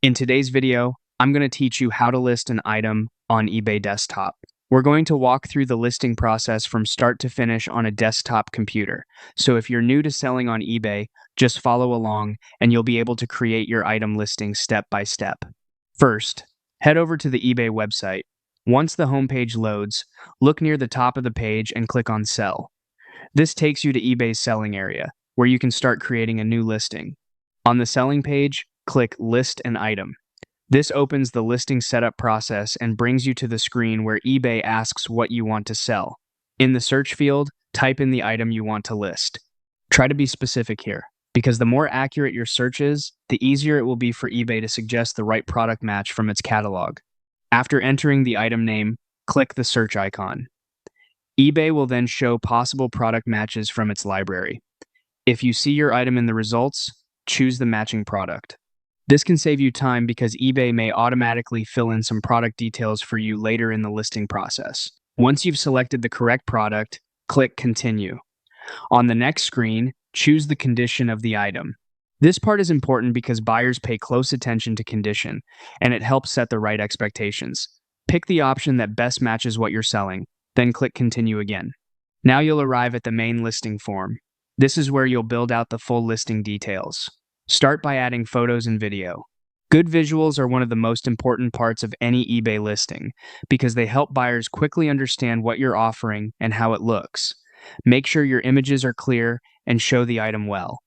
In today's video, I'm going to teach you how to list an item on eBay Desktop. We're going to walk through the listing process from start to finish on a desktop computer. So if you're new to selling on eBay, just follow along and you'll be able to create your item listing step by step. First, head over to the eBay website. Once the homepage loads, look near the top of the page and click on Sell. This takes you to eBay's selling area, where you can start creating a new listing. On the selling page, click List an Item. This opens the listing setup process and brings you to the screen where eBay asks what you want to sell. In the search field, type in the item you want to list. Try to be specific here, because the more accurate your search is, the easier it will be for eBay to suggest the right product match from its catalog. After entering the item name, click the search icon. eBay will then show possible product matches from its library. If you see your item in the results, choose the matching product. This can save you time because eBay may automatically fill in some product details for you later in the listing process. Once you've selected the correct product, click Continue. On the next screen, choose the condition of the item. This part is important because buyers pay close attention to condition, and it helps set the right expectations. Pick the option that best matches what you're selling, then click Continue again. Now you'll arrive at the main listing form. This is where you'll build out the full listing details. Start by adding photos and video. Good visuals are one of the most important parts of any eBay listing because they help buyers quickly understand what you're offering and how it looks. Make sure your images are clear and show the item well.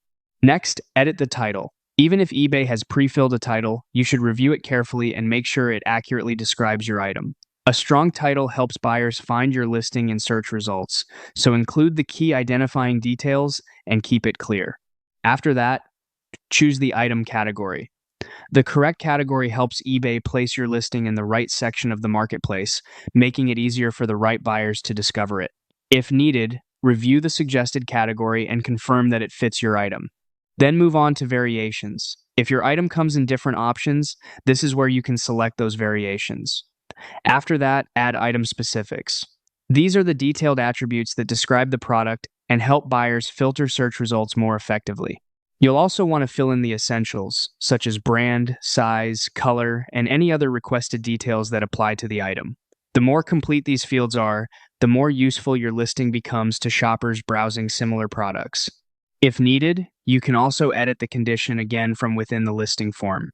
Next, edit the title. Even if eBay has pre-filled a title, you should review it carefully and make sure it accurately describes your item. A strong title helps buyers find your listing in search results, so include the key identifying details and keep it clear. After that, choose the item category. The correct category helps eBay place your listing in the right section of the marketplace, making it easier for the right buyers to discover it. If needed, review the suggested category and confirm that it fits your item. Then move on to variations. If your item comes in different options, this is where you can select those variations. After that, add item specifics. These are the detailed attributes that describe the product and help buyers filter search results more effectively. You'll also want to fill in the essentials, such as brand, size, color, and any other requested details that apply to the item. The more complete these fields are, the more useful your listing becomes to shoppers browsing similar products. If needed, you can also edit the condition again from within the listing form.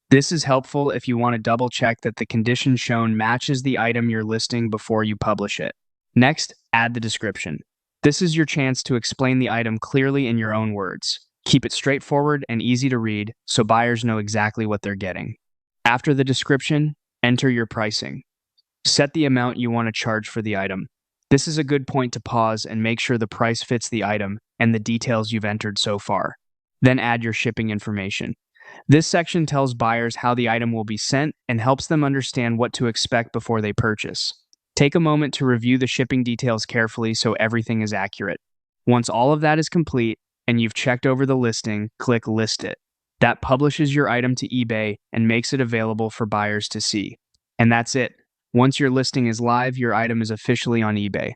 This is helpful if you want to double-check that the condition shown matches the item you're listing before you publish it. Next, add the description. This is your chance to explain the item clearly in your own words. Keep it straightforward and easy to read so buyers know exactly what they're getting. After the description, enter your pricing. Set the amount you want to charge for the item. This is a good point to pause and make sure the price fits the item and the details you've entered so far. Then add your shipping information. This section tells buyers how the item will be sent and helps them understand what to expect before they purchase. Take a moment to review the shipping details carefully so everything is accurate. Once all of that is complete and you've checked over the listing, click List It. That publishes your item to eBay and makes it available for buyers to see. And that's it. Once your listing is live, your item is officially on eBay.